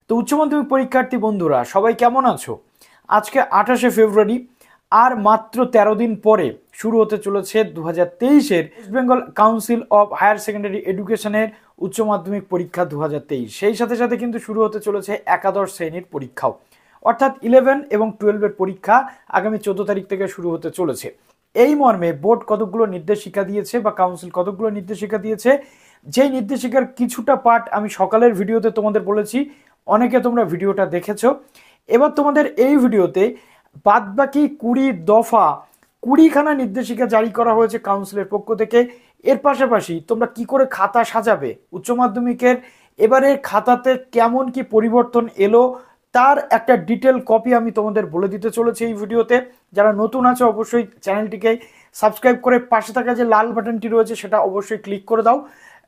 তো উচ্চ মাধ্যমিক পরীক্ষার্থী বন্ধুরা সবাই কেমন আছো? আজকে 28শে ফেব্রুয়ারি, আর মাত্র 13 দিন পরে শুরু হতে চলেছে 2023-এর West Bengal council of higher secondary এডুকেশনের উচ্চ মাধ্যমিক পরীক্ষা 2023। সেই সাথে সাথে কিন্তু শুরু হতে চলেছে একাদশ শ্রেণীর পরীক্ষাও, অর্থাৎ 11 এবং 12-এর পরীক্ষা আগামী 14 তারিখ থেকে শুরু হতে চলেছে। এই মর্মে বোর্ড কতকগুলো নির্দেশিকা দিয়েছে বা কাউন্সিল কতকগুলো নির্দেশিকা দিয়েছে, যেই নির্দেশিকার কিছুটা পার্ট আমি সকালের ভিডিওতে তোমাদের বলেছি, অনেকে তোমরা ভিডিওটা দেখেছো। এবার তোমাদের এই ভিডিওতে বাদবাকি 20 দফা 20খানা নির্দেশিকা জারি করা হয়েছে কাউন্সিলের পক্ষ থেকে। এর পাশাপাশি তোমরা কি করে খাতা সাজাবে, উচ্চ মাধ্যমিকের এবারে খাতাতে কেমন কি পরিবর্তন এলো, তার একটা ডিটেল কপি আমি তোমাদের বলে দিতে চলেছি এই ভিডিওতে। যারা নতুন আছে অবশ্যই চ্যানেলটিকে সাবস্ক্রাইব করে পাশে থাকা যে লাল বাটনটি রয়েছে সেটা অবশ্যই ক্লিক করে দাও,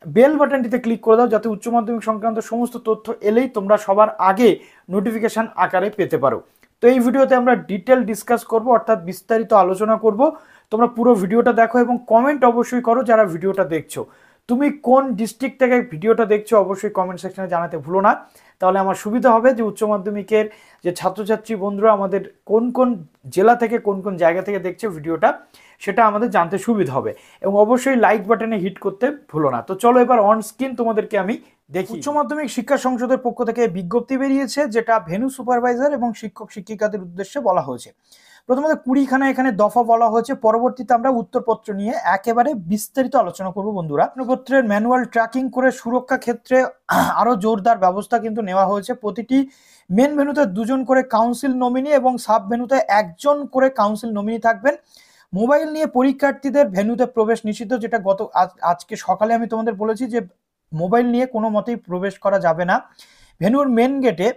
বেল বাটনটিতে ক্লিক করে দাও, যাতে উচ্চ মাধ্যমিক সংক্রান্ত সমস্ত তথ্য এলেই তোমরা সবার আগে নোটিফিকেশন আকারে পেতে পারো। তো এই ভিডিওতে আমরা ডিটেল ডিসকাস করব, অর্থাৎ বিস্তারিত আলোচনা করব। তোমরা পুরো ভিডিওটা দেখো এবং কমেন্ট অবশ্যই করো যারা ভিডিওটা দেখছো। তুমি কোন ডিস্ট্রিক্ট থেকে ভিডিওটা দেখছো অবশ্যই কমেন্ট সেকশনে জানাতে ভুলো না, তাহলে আমার সুবিধা হবে যে উচ্চ মাধ্যমিকের যে ছাত্রছাত্রী বন্ধুরা আমাদের কোন কোন জেলা থেকে কোন কোন জায়গা থেকে দেখছে ভিডিওটা সেটা আমাদের জানতে সুবিধা হবে। এবং অবশ্যই লাইক বাটনে হিট করতে ভুলো না। তো চলো এবার অন স্ক্রিন তোমাদেরকে আমি দেখি। উচ্চ মাধ্যমিক শিক্ষা সংসদের পক্ষ থেকে বিজ্ঞপ্তি বেরিয়েছে, যেটা ভেন্যু সুপারভাইজার এবং শিক্ষক শিক্ষিকাদের উদ্দেশ্যে বলা হয়েছে। প্রথমত 20খানা এখানে দফা বলা হয়েছে, পরবর্তীতে আমরা উত্তরপত্র নিয়ে একেবারে বিস্তারিত আলোচনা করব বন্ধুরা। প্রশ্নপত্রের ম্যানুয়াল ট্র্যাকিং করে সুরক্ষা ক্ষেত্রে আরো জোরদার ব্যবস্থা কিন্তু নেওয়া হয়েছে। প্রতিটি মেন ভেন্যুতে 2জন করে কাউন্সিল নমিনি এবং সাব ভেন্যুতে 1জন করে কাউন্সিল নমিনি থাকবেন। মোবাইল নিয়ে পরীক্ষার্থীদের ভেন্যুতে প্রবেশ নিষিদ্ধ, যেটা আজকে সকালে আমি তোমাদের বলেছি যে মোবাইল নিয়ে কোনো মতেই প্রবেশ করা যাবে না। ভেন্যুর মেন গেটে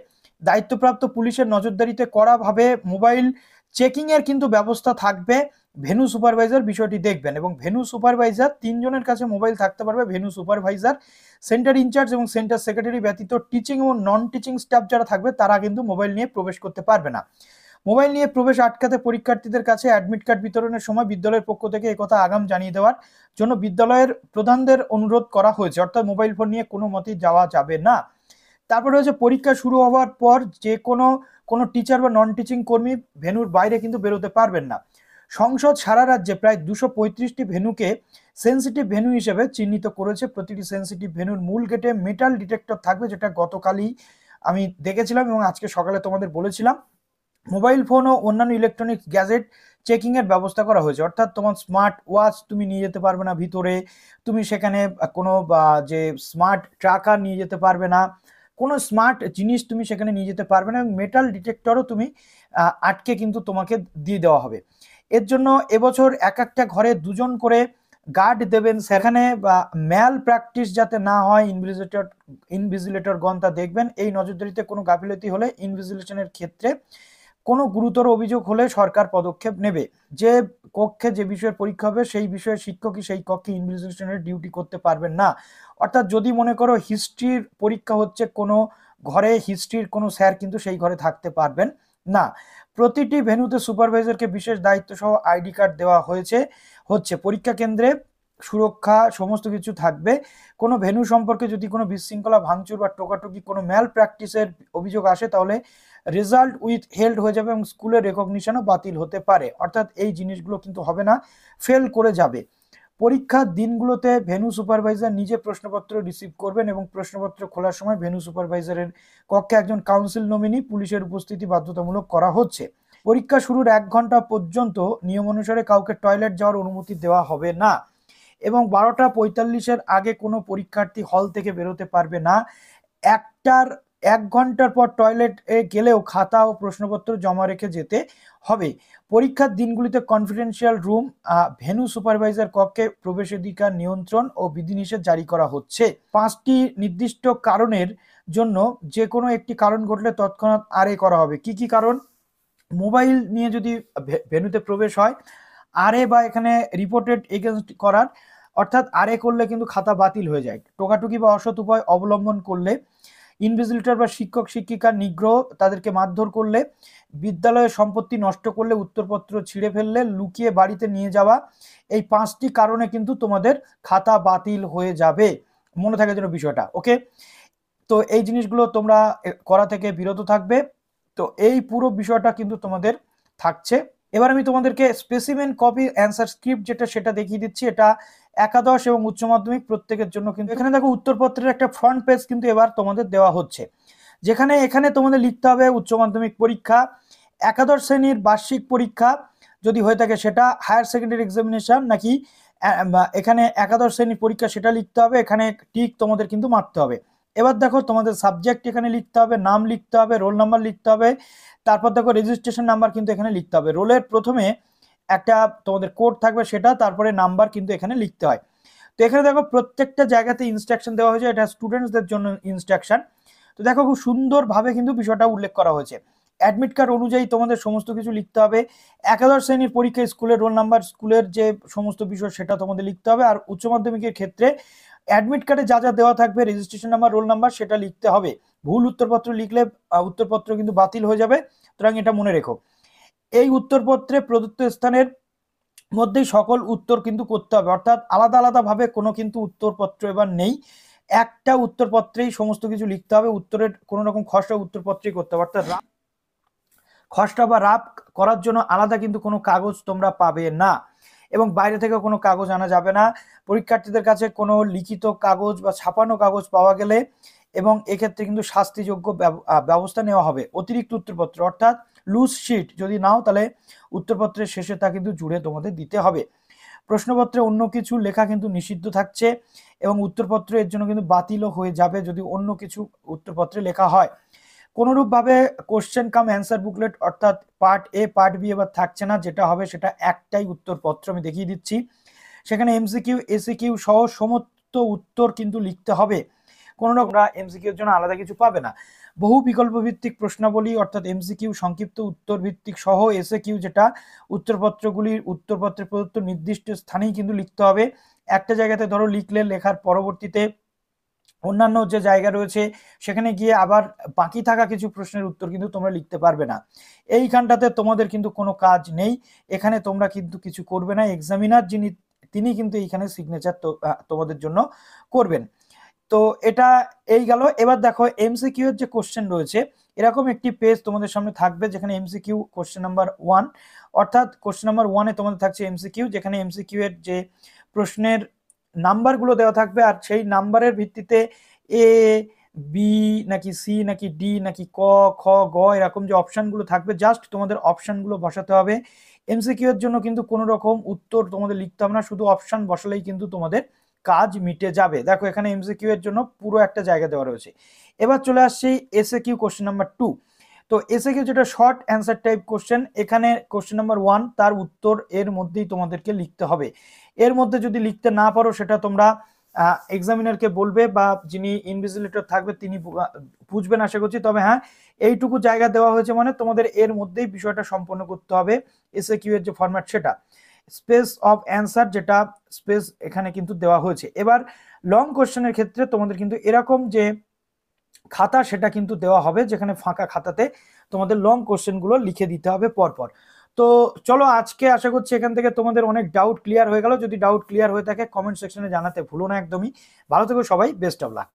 দায়িত্বপ্রাপ্ত পুলিশের নজরদারিতে কড়াভাবে মোবাইল চেকিং এর কিন্তু ব্যবস্থা থাকবে। ভেন্যু সুপারভাইজার বিষয়টি দেখবেন এবং ভেন্যু সুপারভাইজার 3জনের কাছে মোবাইল থাকতে পারবে। ভেন্যু সুপারভাইজার, সেন্টার ইনচার্জ এবং সেন্টার সেক্রেটারি ব্যতীত টিচিং এবং নন টিচিং স্টাফ যারা থাকবে তারা কিন্তু মোবাইল নিয়ে প্রবেশ করতে পারবে না। মোবাইল নিয়ে প্রবেশ আটকাতে পরীক্ষার্থীদের কাছে অ্যাডমিট কার্ড বিতরণের সময় বিদ্যালয়ের পক্ষ থেকে একথা আগাম জানিয়ে দেওয়ার জন্য বিদ্যালয়ের প্রধানদের অনুরোধ করা হয়েছে, অর্থাৎ মোবাইল ফোন নিয়ে কোনো মতেই যাওয়া যাবে না। তারপরে হচ্ছে পরীক্ষা শুরু হওয়ার পর যে কোনো টিচার বা নন টিচিং কর্মী ভেন্যুর বাইরে কিন্তু বেরোতে পারবেন না। সংসদ সারা রাজ্যে প্রায় 235টি ভেন্যুকে সেন্সিটিভ ভেন্যু হিসেবে চিহ্নিত করেছে। প্রতিটি সেন্সিটিভ ভেন্যুর মূল গেটে মেটাল ডিটেক্টর থাকবে, যেটা গতকালই আমি দেখেছিলাম এবং আজকে সকালে তোমাদের বলেছিলাম। মোবাইল ফোন ও অন্যান্য ইলেকট্রনিক্স গ্যাজেট চেকিং এর ব্যবস্থা করা হয়েছে, অর্থাৎ তোমার স্মার্ট ওয়াচ তুমি নিয়ে যেতে পারবে না ভিতরে, তুমি সেখানে কোনো যে স্মার্ট ট্র্যাকার নিয়ে যেতে পারবে না, কোনো স্মার্ট জিনিস তুমি সেখানে নিয়ে যেতে পারবে না। এবং মেটাল ডিটেক্টরও তুমি আটকে কিন্তু তোমাকে দিয়ে দেওয়া হবে। এর জন্য এবছর এক একটা ঘরে 2জন করে গার্ড দেবেন, সেখানে ম্যাল প্র্যাকটিস যাতে না হয় ইনভিজিলেটরগণ তা দেখবেন। এই নজরদারিতে কোনো গাফিলতি হলে ইনভিজিলেশনের ক্ষেত্রে কোনো গুরুতর অভিযোগ হলে সরকার পদক্ষেপ নেবে। যে কক্ষে যে বিষয়ের পরীক্ষা হবে সেই বিষয়ের শিক্ষকই সেই কক্ষে ইনভিজিলেশনের ডিউটি করতে পারবেন না। অর্থাৎ যদি মনে করো হিস্ট্রির পরীক্ষা হচ্ছে কোনো ঘরে, হিস্ট্রির কোনো স্যার কিন্তু সেই ঘরে থাকতে পারবেন না। প্রতিটি ভেন্যুতে সুপারভাইজারকে বিশেষ দায়িত্ব সহ আইডি কার্ড দেওয়া হচ্ছে। পরীক্ষা কেন্দ্রে সুরক্ষা সমস্ত কিছু থাকবে। কোনো ভেন্যু সম্পর্কে যদি কোনো বিশৃঙ্খলা, ভাঙচুর বা টোকাটুকি, কোনো ম্যাল প্র্যাকটিসের অভিযোগ আসে তাহলে রেজাল্ট উইথ হেল্ড হয়ে যাবে এবং স্কুলের রেকগনিশনও বাতিল হতে পারে। অর্থাৎ এই জিনিসগুলো কিন্তু হবে না, ফেল করে যাবে। পরীক্ষার দিনগুলোতে ভেন্যু সুপারভাইজার নিজে প্রশ্নপত্র রিসিভ করবেন এবং প্রশ্নপত্র খোলার সময় ভেন্যু সুপারভাইজারের কক্ষে একজন কাউন্সিল নমিনি পুলিশের উপস্থিতি বাধ্যতামূলক করা হচ্ছে। পরীক্ষা শুরুর 1 ঘন্টা পর্যন্ত নিয়ম অনুসারে কাউকে টয়লেট যাওয়ার অনুমতি দেওয়া হবে না এবং 12টা 45-এর আগে কোনো পরীক্ষার্থী হল থেকে বেরোতে পারবে না। 1 ঘন্টার পর টয়লেটে গেলেও খাতা ও প্রশ্নপত্র জমা রেখে যেতে হবে। পরীক্ষার দিনগুলিতে কনফিডেন্সিয়াল রুম, ভেন্যু সুপারভাইজার কক্ষে প্রবেশাধিকার নিয়ন্ত্রণ ও বিধিনিষেধ জারি করা হচ্ছে। 5টি নির্দিষ্ট কারণের জন্য যে কোনো একটি কারণ ঘটলে তৎক্ষণাৎ আরএ করা হবে। কি কি কারণ? মোবাইল নিয়ে যদি ভেন্যুতে প্রবেশ হয়, আরএ বা এখানে রিপোর্টেড এগেইনস্ট করার, অর্থাৎ আরএ করলে কিন্তু খাতা বাতিল হয়ে যায়। টোকাটুকি বা অসৎ উপায় অবলম্বন করলে, ইনভিজিলেটর বা শিক্ষক শিক্ষিকার নিগ্রহ, তাদেরকে মারধর করলে, বিদ্যালয়ের সম্পত্তি নষ্ট করলে, উত্তরপত্র ছিঁড়ে ফেললে, লুকিয়ে বাড়িতে নিয়ে যাওয়া, এই 5টি কারণে কিন্তু তোমাদের খাতা বাতিল হয়ে যাবে। মনে থাকে যেন বিষয়টা, ওকে। তো এই জিনিসগুলো তোমরা করা থেকে বিরত থাকবে। তো এই পুরো বিষয়টা কিন্তু তোমাদের থাকছে। এবার আমি তোমাদেরকে স্পেসিমেন কপি অ্যান্সার স্ক্রিপ্ট যেটা সেটা দেখিয়ে দিচ্ছি। এটা একাদশ এবং উচ্চ মাধ্যমিক প্রত্যেকের জন্য কিন্তু এখানে দেখো উত্তরপত্রের একটা ফ্রন্ট পেজ কিন্তু এবার তোমাদের দেওয়া হচ্ছে, যেখানে এখানে তোমাদের লিখতে হবে উচ্চ মাধ্যমিক পরীক্ষা, একাদশ শ্রেণীর বার্ষিক পরীক্ষা যদি হয়ে থাকে সেটা, হায়ার সেকেন্ডারি এক্সামিনেশন নাকি এখানে একাদশ শ্রেণীর পরীক্ষা সেটা লিখতে হবে, এখানে টিক তোমাদের কিন্তু মারতে হবে। এবার দেখো তোমাদের সাবজেক্ট এখানে লিখতে হবে, নাম লিখতে হবে, রোল নাম্বার লিখতে হবে, তারপর দেখো রেজিস্ট্রেশন নাম্বার কিন্তু এখানে লিখতে হবে। রোলের প্রথমে একটা তোমাদের কোড থাকবে সেটা, তারপরে নাম্বার কিন্তু এখানে লিখতে হয়। তো এখানে দেখো প্রত্যেকটা জায়গাতে ইনস্ট্রাকশন দেওয়া হয়েছে, এটা স্টুডেন্টসদের জন্য ইনস্ট্রাকশন। তো দেখো খুব সুন্দরভাবে কিন্তু বিষয়টা উল্লেখ করা হয়েছে। অ্যাডমিট কার্ড অনুযায়ী তোমাদের সমস্ত কিছু লিখতে হবে। একাদশ শ্রেণীর পরীক্ষা স্কুলের রোল নাম্বার, স্কুলের যে সমস্ত বিষয় সেটা তোমাদের লিখতে হবে। আর উচ্চ মাধ্যমিকের ক্ষেত্রে অ্যাডমিট কার্ডে যা যা দেওয়া থাকবে, রেজিস্ট্রেশন নাম্বার, রোল নাম্বার সেটা লিখতে হবে। ভুল উত্তরপত্র লিখলে উত্তরপত্র কিন্তু বাতিল হয়ে যাবে, সুতরাং এটা মনে রেখো। এই উত্তরপত্রে প্রদত্ত স্থানের মধ্যেই সকল উত্তর কিন্তু করতে হবে, অর্থাৎ আলাদা আলাদা ভাবে কোনো কিন্তু উত্তরপত্র এবার নেই, একটা উত্তরপত্রেই সমস্ত কিছু লিখতে হবে। উত্তরের কোনো রকম খসড়া উত্তরপত্রেই করতে হবে, অর্থাৎ খসড়া বা রাপ করার জন্য আলাদা কিন্তু কোনো কাগজ তোমরা পাবে না, এবং বাইরে থেকে কোনো কাগজ আনা যাবে না। পরীক্ষার্থীদের কাছে কোনো লিখিত কাগজ বা ছাপানো কাগজ পাওয়া গেলে এবং এক্ষেত্রে কিন্তু শাস্তিযোগ্য ব্যবস্থা নেওয়া হবে। অতিরিক্ত উত্তরপত্র অর্থাৎ লুজ শিট যদি নাও, তাহলে উত্তরপত্রের শেষে তা কিন্তু জুড়ে তোমাদের দিতে হবে। প্রশ্নপত্রে অন্য কিছু লেখা কিন্তু নিষিদ্ধ থাকছে, এবং উত্তরপত্র এর জন্য কিন্তু বাতিলও হয়ে যাবে যদি অন্য কিছু উত্তরপত্রে লেখা হয়। কোনোরূপভাবে কোশ্চেন কাম অ্যান্সার বুকলেট অর্থাৎ পার্ট এ পার্ট বি এবার থাকছে না, যেটা হবে সেটা একটাই উত্তরপত্র, আমি দেখিয়ে দিচ্ছি। সেখানে এমসিকিউ এসিকিউ সহ সমস্ত উত্তর কিন্তু লিখতে হবে, কোনো রকম এমসিকিউর জন্য আলাদা কিছু পাবে না। বহু বিকল্প ভিত্তিক প্রশ্নাবলী অর্থাৎ এমসিকিউ, সংক্ষিপ্ত উত্তর ভিত্তিক সহ এসএকিউ, যেটা উত্তরপত্রগুলির উত্তরপত্রে প্রদত্ত নির্দিষ্ট স্থানেই কিন্তু লিখতে হবে। একটা জায়গাতে ধরো লিখলে, লেখার পরবর্তীতে অন্যান্য যে জায়গা রয়েছে সেখানে গিয়ে আবার বাকি থাকা কিছু প্রশ্নের উত্তর কিন্তু তোমরা লিখতে পারবে না। এইখানটাতে তোমাদের কিন্তু কোনো কাজ নেই, এখানে তোমরা কিন্তু কিছু করবে না। এক্সামিনার যিনি, তিনি কিন্তু এইখানে সিগনেচার তোমাদের জন্য করবেন। তো এটা এই গেল। এবার দেখো এমসিকিউ এর যে কোশ্চেন রয়েছে, এরকম একটি পেজ তোমাদের সামনে থাকবে যেখানে এমসিকিউ কোশ্চেন নাম্বার 1, অর্থাৎ কোশ্চেন নাম্বার 1 এ তোমাদের থাকছে এমসিকিউ, যেখানে এমসিকিউ এর যে প্রশ্নের নাম্বারগুলো দেওয়া থাকবে, আর সেই নাম্বারের ভিত্তিতে এ বি নাকি সি নাকি ডি নাকি ক খ গ এরকম যে অপশানগুলো থাকবে, জাস্ট তোমাদের অপশানগুলো বসাতে হবে। এমসিকিউ এর জন্য কিন্তু কোনো রকম উত্তর তোমাদের লিখতে হবে না, শুধু অপশান বসালেই কিন্তু তোমাদের কাজ মিটে যাবে। দেখো এখানে এমসিকিউ এর জন্য পুরো একটা জায়গা দেওয়া রয়েছে। এবার চলে আসছি এসএকিউ কোশ্চেন নাম্বার 2। তো এসএকিউ যেটা শর্ট অ্যান্সার টাইপ কোশ্চেন, এখানে কোশ্চেন নাম্বার 1 তার উত্তর এর মধ্যেই তোমাদেরকে লিখতে হবে। এর মধ্যে যদি লিখতে না পারো সেটা তোমরা এক্সামিনারকে বলবে, বা যিনি ইনভিজিলেটর থাকবে তিনি বুঝবেন আশা করছি। তবে হ্যাঁ, এইটুকু জায়গা দেওয়া হয়েছে মানে তোমাদের এর মধ্যেই বিষয়টা সম্পন্ন করতে হবে। এসএকিউ এর যে ফরম্যাট সেটা, স্পেস অফ অ্যান্সার যেটা স্পেস এখানে কিন্তু দেওয়া হয়েছে। এবার লং কোশ্চেনের ক্ষেত্রে তোমাদের কিন্তু এরকম যে খাতা সেটা কিন্তু দেওয়া হবে, যেখানে ফাঁকা খাতাতে তোমাদের লং কোশ্চেনগুলো লিখে দিতে হবে পরপর। তো চলো আজকে আশা করছি এখান থেকে তোমাদের অনেক ডাউট ক্লিয়ার হয়ে গেল। যদি ডাউট ক্লিয়ার হয়ে থাকে কমেন্ট সেকশনে জানাতে ভুলো না একদমই। ভালো থেকো সবাই, বেস্ট অফ লাক।